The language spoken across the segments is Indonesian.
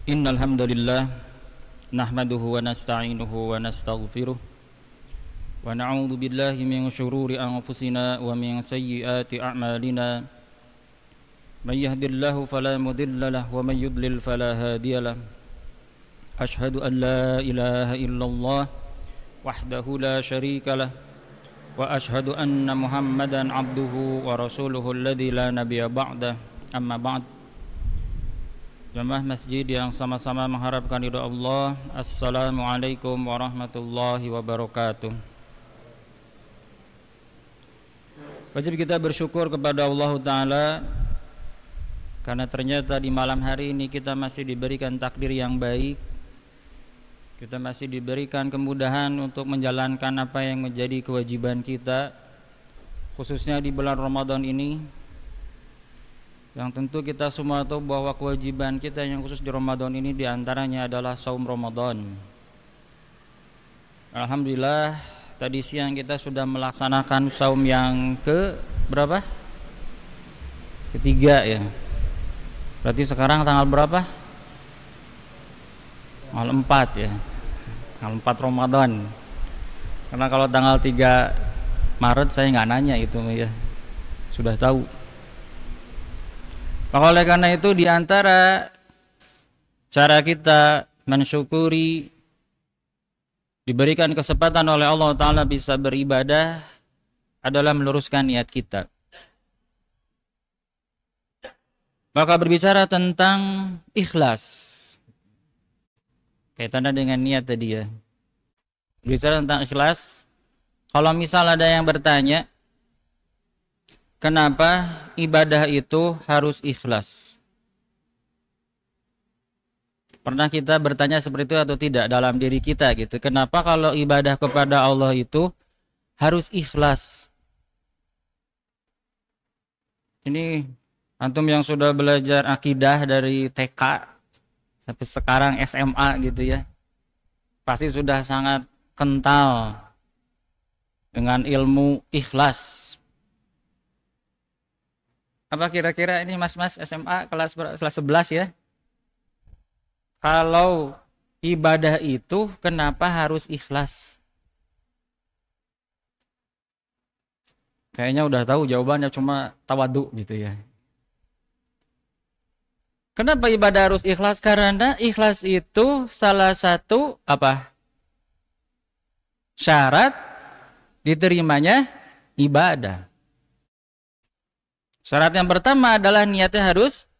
Innal hamdalillah nahmaduhu wa nasta'inuhu wa nastaghfiruh wa na'udzu billahi min shururi anfusina wa min sayyiati a'malina may yahdihillahu fala mudilla lahu wa may yudlil fala hadiya lahu ashhadu an la ilaha illallah wahdahu la syarika lah wa ashhadu anna muhammadan abduhu wa rasuluhu alladzi la nabiyya ba'dah amma ba'd. Jamaah masjid yang sama-sama mengharapkan ridha Allah. Assalamualaikum warahmatullahi wabarakatuh. Wajib kita bersyukur kepada Allah Ta'ala karena ternyata di malam hari ini kita masih diberikan takdir yang baik. Kita masih diberikan kemudahan untuk menjalankan apa yang menjadi kewajiban kita, khususnya di bulan Ramadan ini, yang tentu kita semua tahu bahwa kewajiban kita yang khusus di Ramadan ini diantaranya adalah saum Ramadan. Alhamdulillah tadi siang kita sudah melaksanakan saum yang ke berapa? Ketiga ya. Berarti sekarang tanggal berapa? Tanggal 4 ya. Tanggal 4 Ramadan. Karena kalau tanggal 3 Maret saya nggak nanya itu ya. Sudah tahu. Maka oleh karena itu di antara cara kita mensyukuri diberikan kesempatan oleh Allah Ta'ala bisa beribadah adalah meluruskan niat kita. Maka berbicara tentang ikhlas, kaitannya dengan niat tadi ya. Berbicara tentang ikhlas, kalau misal ada yang bertanya, kenapa ibadah itu harus ikhlas? Pernah kita bertanya seperti itu atau tidak dalam diri kita gitu? Kenapa kalau ibadah kepada Allah itu harus ikhlas? Ini antum yang sudah belajar akidah dari TK sampai sekarang SMA gitu ya, pasti sudah sangat kental dengan ilmu ikhlas. Apa kira-kira ini mas-mas SMA kelas 11 ya? Kalau ibadah itu kenapa harus ikhlas? Kayaknya udah tahu jawabannya, cuma tawadhu gitu ya. Kenapa ibadah harus ikhlas? Karena ikhlas itu salah satu apa? Syarat diterimanya ibadah. Syarat yang pertama adalah niatnya harus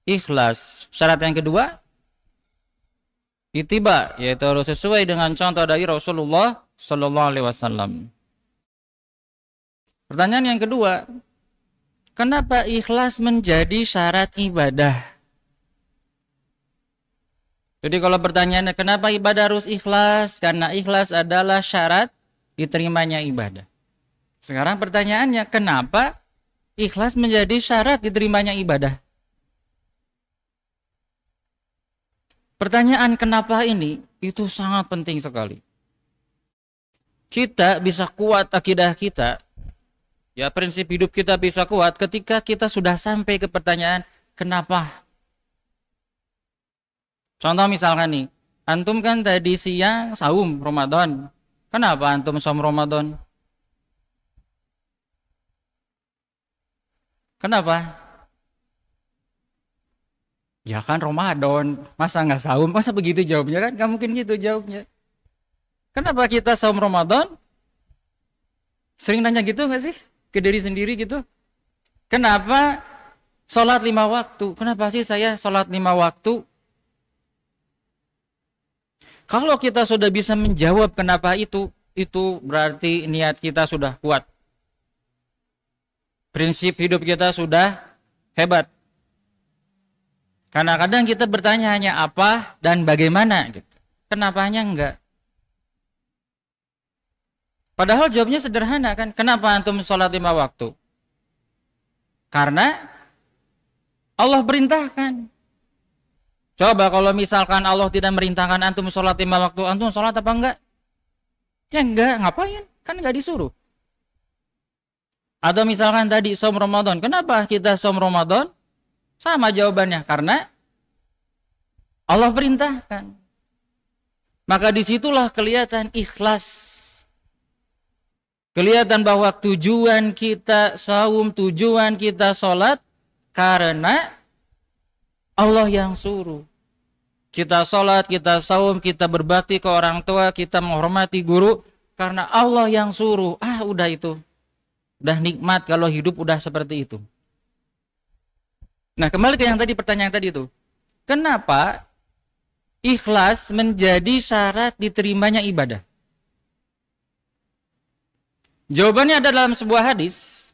ikhlas. Syarat yang kedua, ittiba, yaitu harus sesuai dengan contoh dari Rasulullah Sallallahu Alaihi Wasallam. Pertanyaan yang kedua, kenapa ikhlas menjadi syarat ibadah? Jadi kalau pertanyaannya kenapa ibadah harus ikhlas? Karena ikhlas adalah syarat diterimanya ibadah. Sekarang pertanyaannya, kenapa ikhlas menjadi syarat diterimanya ibadah? Pertanyaan kenapa ini itu sangat penting sekali. Kita bisa kuat akidah kita, ya prinsip hidup kita bisa kuat ketika kita sudah sampai ke pertanyaan kenapa. Contoh misalkan nih, antum kan tadi siang saum Ramadan. Kenapa antum saum Ramadan? Kenapa? Ya kan Ramadan, masa nggak saum? Masa begitu jawabnya kan? Nggak mungkin gitu jawabnya. Kenapa kita saum Ramadan? Sering nanya gitu nggak sih? Ke diri sendiri gitu. Kenapa sholat 5 waktu? Kenapa sih saya sholat 5 waktu? Kalau kita sudah bisa menjawab kenapa itu berarti niat kita sudah kuat. Prinsip hidup kita sudah hebat. Karena kadang kita bertanya hanya apa dan bagaimana gitu. Kenapanya enggak? Padahal jawabnya sederhana kan. Kenapa antum sholat 5 waktu? Karena Allah perintahkan. Coba kalau misalkan Allah tidak merintahkan antum sholat 5 waktu, antum sholat apa enggak? Ya enggak, ngapain? Kan enggak disuruh. Atau misalkan tadi saum Ramadan, kenapa kita saum Ramadan? Sama jawabannya, karena Allah perintahkan. Maka disitulah kelihatan ikhlas. Kelihatan bahwa tujuan kita saum, tujuan kita sholat karena Allah yang suruh. Kita sholat, kita saum, kita berbakti ke orang tua, kita menghormati guru karena Allah yang suruh. Udah itu. Udah nikmat kalau hidup udah seperti itu. Nah, kembali ke yang tadi, pertanyaan tadi itu. Kenapa ikhlas menjadi syarat diterimanya ibadah? Jawabannya ada dalam sebuah hadis.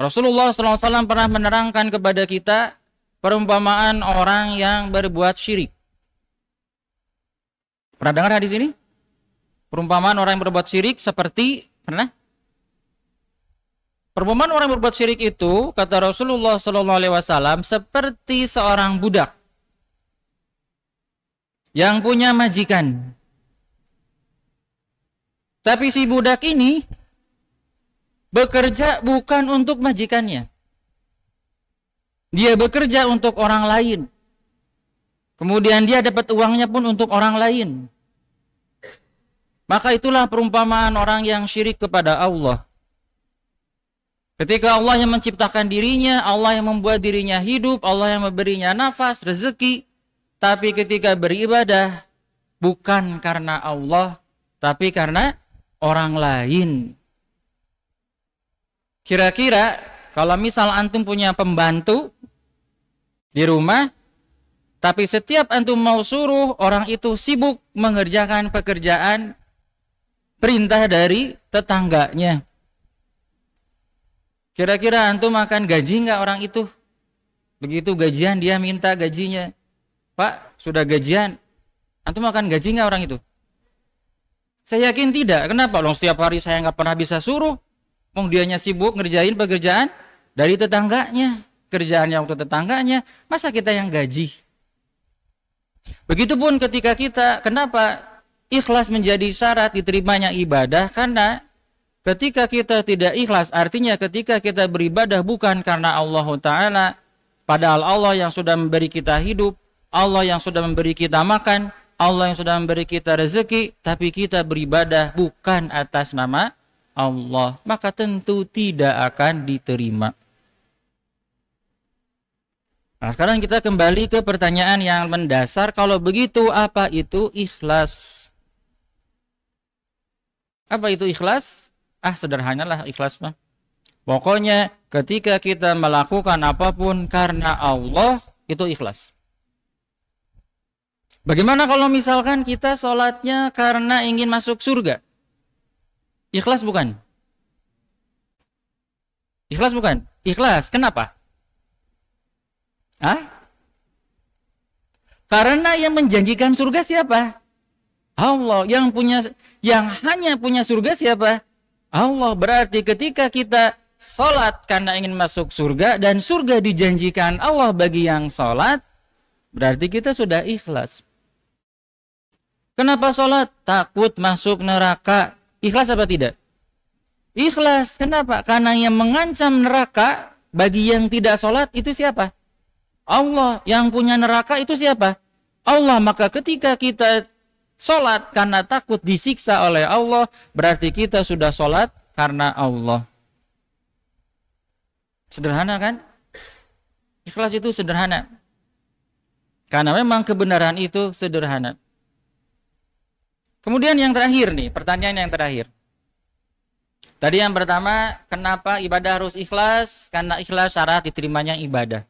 Rasulullah SAW pernah menerangkan kepada kita perumpamaan orang yang berbuat syirik. Pernah dengar hadis ini? Perumpamaan orang yang berbuat syirik seperti, pernah? Perumpamaan orang yang berbuat syirik itu, kata Rasulullah SAW, seperti seorang budak yang punya majikan. Tapi si budak ini bekerja bukan untuk majikannya. Dia bekerja untuk orang lain. Kemudian dia dapat uangnya pun untuk orang lain. Maka itulah perumpamaan orang yang syirik kepada Allah. Ketika Allah yang menciptakan dirinya, Allah yang membuat dirinya hidup, Allah yang memberinya nafas, rezeki. Tapi ketika beribadah, bukan karena Allah, tapi karena orang lain. Kira-kira kalau misal antum punya pembantu di rumah, tapi setiap antum mau suruh orang itu sibuk mengerjakan pekerjaan perintah dari tetangganya. Kira-kira antum akan gaji nggak orang itu? Begitu gajian dia minta gajinya. Pak, sudah gajian. Antum akan gaji nggak orang itu? Saya yakin tidak. Kenapa? Loh, setiap hari saya nggak pernah bisa suruh. Wong dianya sibuk ngerjain pekerjaan dari tetangganya. Kerjaannya untuk tetangganya. Masa kita yang gaji? Begitupun ketika kita, kenapa ikhlas menjadi syarat diterimanya ibadah? Karena ketika kita tidak ikhlas, artinya ketika kita beribadah bukan karena Allah Ta'ala, padahal Allah yang sudah memberi kita hidup, Allah yang sudah memberi kita makan, Allah yang sudah memberi kita rezeki, tapi kita beribadah bukan atas nama Allah, maka tentu tidak akan diterima. Nah, sekarang kita kembali ke pertanyaan yang mendasar. Kalau begitu, apa itu ikhlas? Apa itu ikhlas? Sederhanalah ikhlas mah. Pokoknya ketika kita melakukan apapun karena Allah, itu ikhlas. Bagaimana kalau misalkan kita sholatnya karena ingin masuk surga? Ikhlas bukan? Ikhlas bukan? Ikhlas. Kenapa? Karena yang menjanjikan surga siapa? Allah. Yang hanya punya surga siapa? Allah. Berarti ketika kita sholat karena ingin masuk surga dan surga dijanjikan Allah bagi yang sholat, berarti kita sudah ikhlas. Kenapa sholat? Takut masuk neraka. Ikhlas apa tidak? Ikhlas. Kenapa? Karena yang mengancam neraka bagi yang tidak sholat itu siapa? Allah. Yang punya neraka itu siapa? Allah. Maka ketika kita sholat karena takut disiksa oleh Allah, berarti kita sudah sholat karena Allah. Sederhana kan? Ikhlas itu sederhana. Karena memang kebenaran itu sederhana. Kemudian yang terakhir nih, pertanyaan yang terakhir. Tadi yang pertama, kenapa ibadah harus ikhlas? Karena ikhlas syarat diterimanya ibadah.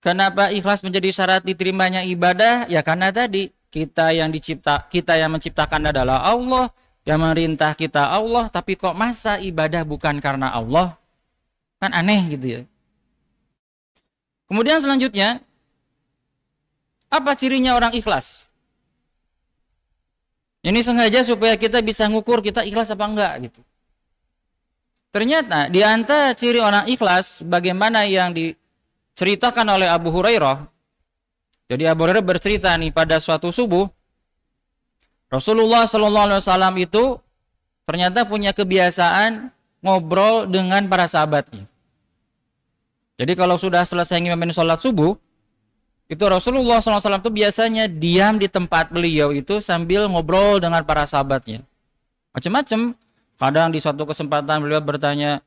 Kenapa ikhlas menjadi syarat diterimanya ibadah? Ya karena tadi kita yang menciptakan adalah Allah, yang memerintah kita Allah, tapi kok masa ibadah bukan karena Allah? Kan aneh gitu ya. Kemudian selanjutnya, apa cirinya orang ikhlas? Ini sengaja supaya kita bisa ngukur kita ikhlas apa enggak gitu. Ternyata di antara ciri orang ikhlas bagaimana yang diceritakan oleh Abu Hurairah. Jadi Abu Hurairah bercerita nih pada suatu subuh Rasulullah SAW itu ternyata punya kebiasaan ngobrol dengan para sahabatnya. Jadi kalau sudah selesai ngimimin sholat subuh, Itu Rasulullah SAW itu biasanya diam di tempat beliau itu sambil ngobrol dengan para sahabatnya. Macam-macam. Kadang di suatu kesempatan beliau bertanya,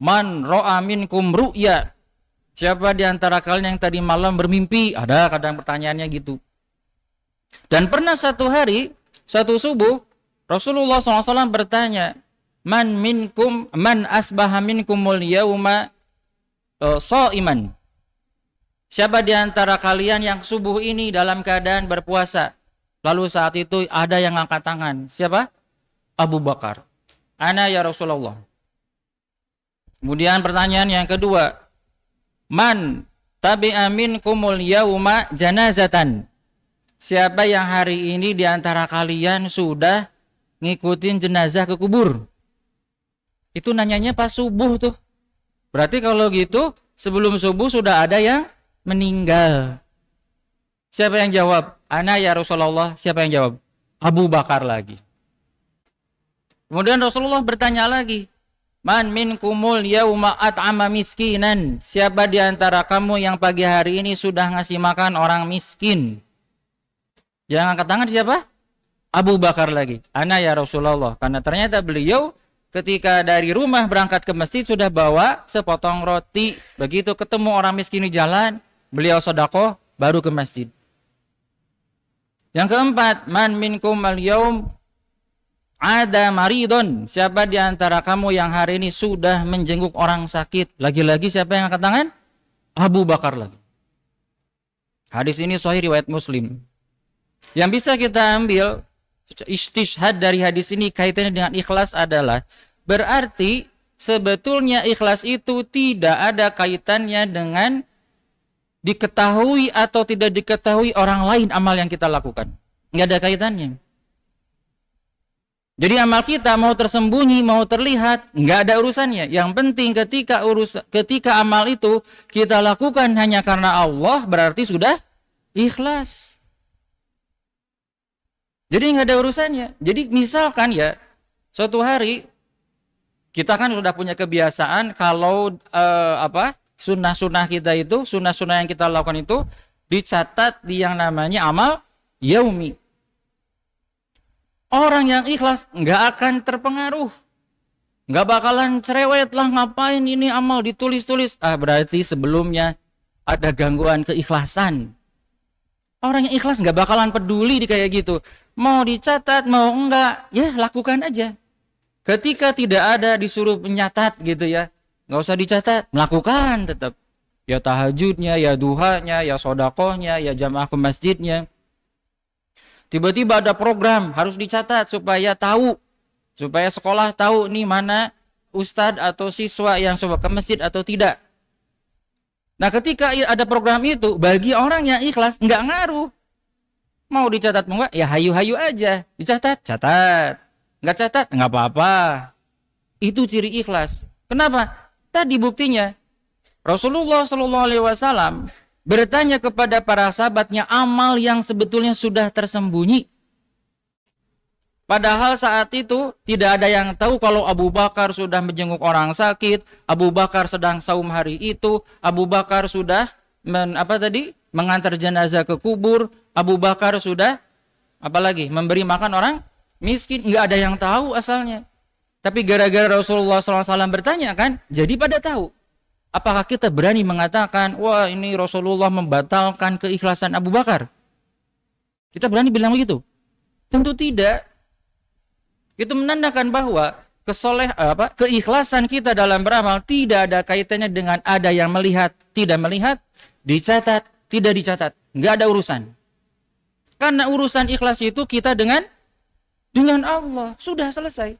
Man ro'a minkum ru'ya. Siapa di antara kalian yang tadi malam bermimpi? Ada kadang pertanyaannya gitu. Dan pernah satu hari, satu subuh, Rasulullah SAW bertanya, Man asbaha minkumul yauma sha'iman. Siapa di antara kalian yang subuh ini dalam keadaan berpuasa? Lalu saat itu ada yang angkat tangan. Siapa? Abu Bakar. Ana ya Rasulullah. Kemudian pertanyaan yang kedua, Man tabi'a minkumul yauma janazatan. Siapa yang hari ini di antara kalian sudah ngikutin jenazah ke kubur? Itu nanyanya pas subuh tuh. Berarti kalau gitu sebelum subuh sudah ada yang meninggal. Siapa yang jawab? Ana ya Rasulullah. Siapa yang jawab? Abu Bakar lagi. Kemudian Rasulullah bertanya lagi, Man minkumul yauma at'ama miskinan. Siapa di antara kamu yang pagi hari ini sudah ngasih makan orang miskin? Yang angkat tangan siapa? Abu Bakar lagi. Ana ya Rasulullah. Karena ternyata beliau ketika dari rumah berangkat ke masjid sudah bawa sepotong roti. Begitu ketemu orang miskin di jalan, beliau sedekah baru ke masjid. Yang keempat, Man minkum al-yaum ada maridon. Siapa di antara kamu yang hari ini sudah menjenguk orang sakit? Lagi-lagi siapa yang angkat tangan? Abu Bakar lagi. Hadis ini sahih riwayat Muslim. Yang bisa kita ambil istishhad dari hadis ini kaitannya dengan ikhlas adalah berarti sebetulnya ikhlas itu tidak ada kaitannya dengan diketahui atau tidak diketahui orang lain amal yang kita lakukan. Nggak ada kaitannya. Jadi amal kita mau tersembunyi, mau terlihat, nggak ada urusannya. Yang penting ketika amal itu kita lakukan hanya karena Allah, berarti sudah ikhlas. Jadi nggak ada urusannya. Jadi misalkan ya, suatu hari kita kan sudah punya kebiasaan kalau sunnah-sunnah kita itu, sunnah-sunnah yang kita lakukan itu dicatat di yang namanya amal yaumi. Orang yang ikhlas nggak akan terpengaruh, nggak bakalan cerewet lah, ngapain ini amal ditulis-tulis. Berarti sebelumnya ada gangguan keikhlasan. Orang yang ikhlas nggak bakalan peduli di kayak gitu. Mau dicatat, mau enggak, ya lakukan aja. Ketika tidak ada disuruh menyatat gitu ya, nggak usah dicatat, melakukan tetap. Ya tahajudnya, ya duhanya, ya sodakohnya, ya jamaah ke masjidnya. Tiba-tiba ada program harus dicatat supaya tahu, supaya sekolah tahu nih mana ustadz atau siswa yang coba ke masjid atau tidak. Nah ketika ada program itu, bagi orang yang ikhlas nggak ngaruh. Mau dicatat mau nggak? Ya hayu-hayu aja. Dicatat, catat. Nggak catat, nggak apa-apa. Itu ciri ikhlas. Kenapa? Tadi buktinya Rasulullah SAW bertanya kepada para sahabatnya amal yang sebetulnya sudah tersembunyi. Padahal saat itu tidak ada yang tahu kalau Abu Bakar sudah menjenguk orang sakit, Abu Bakar sedang saum hari itu, Abu Bakar sudah mengantar jenazah ke kubur, Abu Bakar sudah memberi makan orang miskin. Nggak ada yang tahu asalnya. Tapi gara-gara Rasulullah SAW bertanya kan, jadi pada tahu. Apakah kita berani mengatakan, wah ini Rasulullah membatalkan keikhlasan Abu Bakar? Kita berani bilang begitu? Tentu tidak. Itu menandakan bahwa keikhlasan kita dalam beramal tidak ada kaitannya dengan ada yang melihat, tidak melihat, dicatat, tidak dicatat. Nggak ada urusan. Karena urusan ikhlas itu kita dengan Allah. Sudah selesai.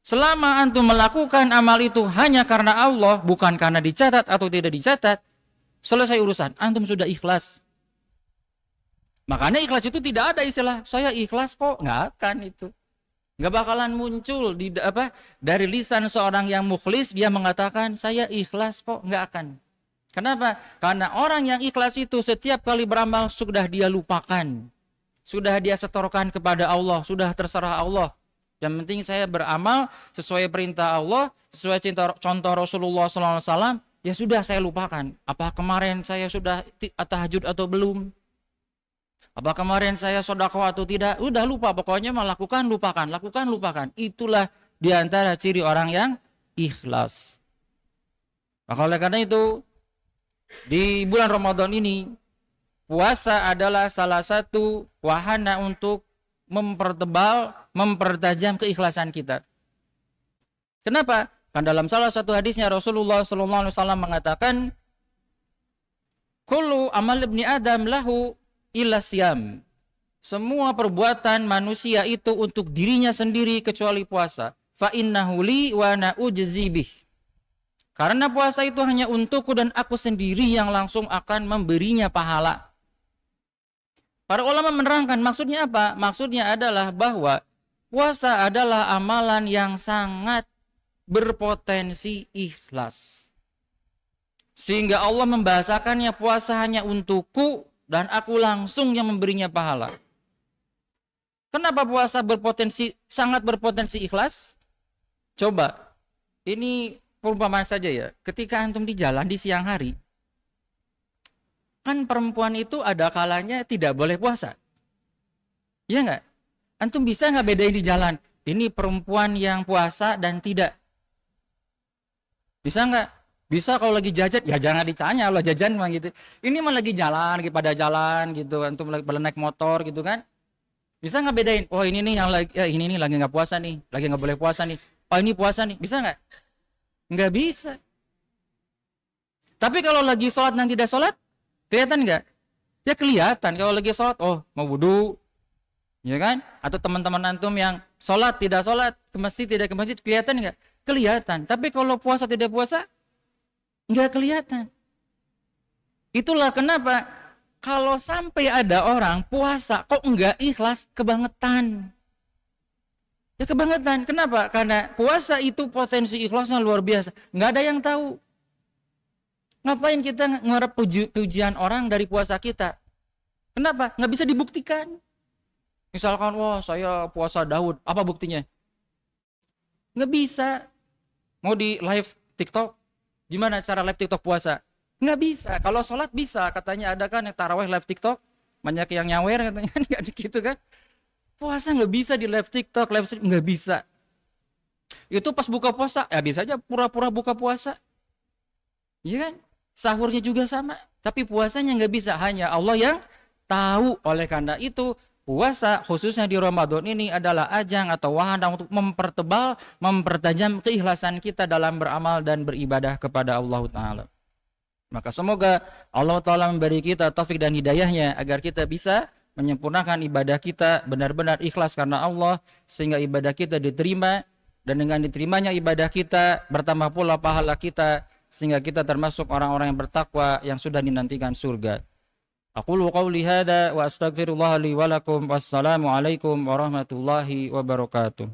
Selama antum melakukan amal itu hanya karena Allah, bukan karena dicatat atau tidak dicatat, selesai urusan. Antum sudah ikhlas. Makanya ikhlas itu tidak ada istilah saya ikhlas kok, nggak akan itu. Nggak bakalan muncul dari lisan seorang yang mukhlis dia mengatakan saya ikhlas kok, nggak akan. Kenapa? Karena orang yang ikhlas itu setiap kali beramal sudah dia lupakan, sudah dia setorkan kepada Allah, sudah terserah Allah. Yang penting saya beramal sesuai perintah Allah, sesuai contoh Rasulullah SAW. ya sudah saya lupakan. Apa kemarin saya sudah tahajud atau belum? Apa kemarin saya sedekah atau tidak? Udah lupa, pokoknya melakukan lupakan, lakukan lupakan. Itulah diantara ciri orang yang ikhlas. Maka oleh karena itu di bulan Ramadan ini puasa adalah salah satu wahana untuk mempertebal, mempertajam keikhlasan kita. Kenapa? Kan dalam salah satu hadisnya Rasulullah SAW mengatakan, kullu amal ibni Adam lahu illa siyam. Semua perbuatan manusia itu untuk dirinya sendiri kecuali puasa. Fa innahu li wa ana ujzi bih. Karena puasa itu hanya untukku dan aku sendiri yang langsung akan memberinya pahala. Para ulama menerangkan maksudnya apa? Maksudnya adalah bahwa puasa adalah amalan yang sangat berpotensi ikhlas. Sehingga Allah membahasakannya puasa hanya untukku dan aku langsung yang memberinya pahala. Kenapa puasa sangat berpotensi ikhlas? Coba, ini perumpamaan saja ya. Ketika antum di jalan di siang hari, kan perempuan itu ada kalanya tidak boleh puasa. Iya nggak? Antum bisa nggak bedain di jalan? Ini perempuan yang puasa dan tidak. Bisa nggak? Bisa kalau lagi jajan, ya jangan ditanya kalau jajan mah gitu. Ini mah lagi jalan, lagi pada jalan gitu, antum lagi pada naik motor gitu kan. Bisa nggak bedain? Oh ini nih yang lagi, ya ini nih lagi nggak puasa nih, lagi nggak boleh puasa nih. Oh ini puasa nih, bisa nggak? Nggak bisa. Tapi kalau lagi sholat dan tidak sholat, kelihatan nggak? Ya kelihatan. Kalau lagi sholat, oh mau wudu, ya kan? Atau teman-teman antum yang sholat tidak sholat, ke masjid tidak ke masjid, kelihatan nggak? Kelihatan. Tapi kalau puasa tidak puasa, nggak kelihatan. Itulah kenapa kalau sampai ada orang puasa kok nggak ikhlas, kebangetan. Ya kebangetan. Kenapa? Karena puasa itu potensi ikhlasnya luar biasa. Nggak ada yang tahu. Ngapain kita ngarep pujian orang dari puasa kita? Kenapa? Nggak bisa dibuktikan. Misalkan, wah saya puasa Daud, apa buktinya? Nggak bisa. Mau di live TikTok, gimana cara live TikTok puasa? Nggak bisa. Kalau sholat bisa, katanya ada kan yang tarawih live TikTok, banyak yang nyawer katanya, nggak gitu kan? Puasa nggak bisa di live TikTok, live stream nggak bisa. Itu pas buka puasa, ya bisa aja pura-pura buka puasa. Iya kan? Sahurnya juga sama, tapi puasanya nggak bisa, hanya Allah yang tahu. Oleh karena itu, puasa khususnya di Ramadan ini adalah ajang atau wahana untuk mempertebal, mempertajam keikhlasan kita dalam beramal dan beribadah kepada Allah Ta'ala. Maka semoga Allah Ta'ala memberi kita taufik dan hidayahnya agar kita bisa menyempurnakan ibadah kita benar-benar ikhlas karena Allah, sehingga ibadah kita diterima, dan dengan diterimanya ibadah kita bertambah pula pahala kita, sehingga kita termasuk orang-orang yang bertakwa yang sudah dinantikan surga. Aqulu qawli hadza wa astaghfirullah li wa lakum. Wassalamu alaikum warahmatullahi wabarakatuh.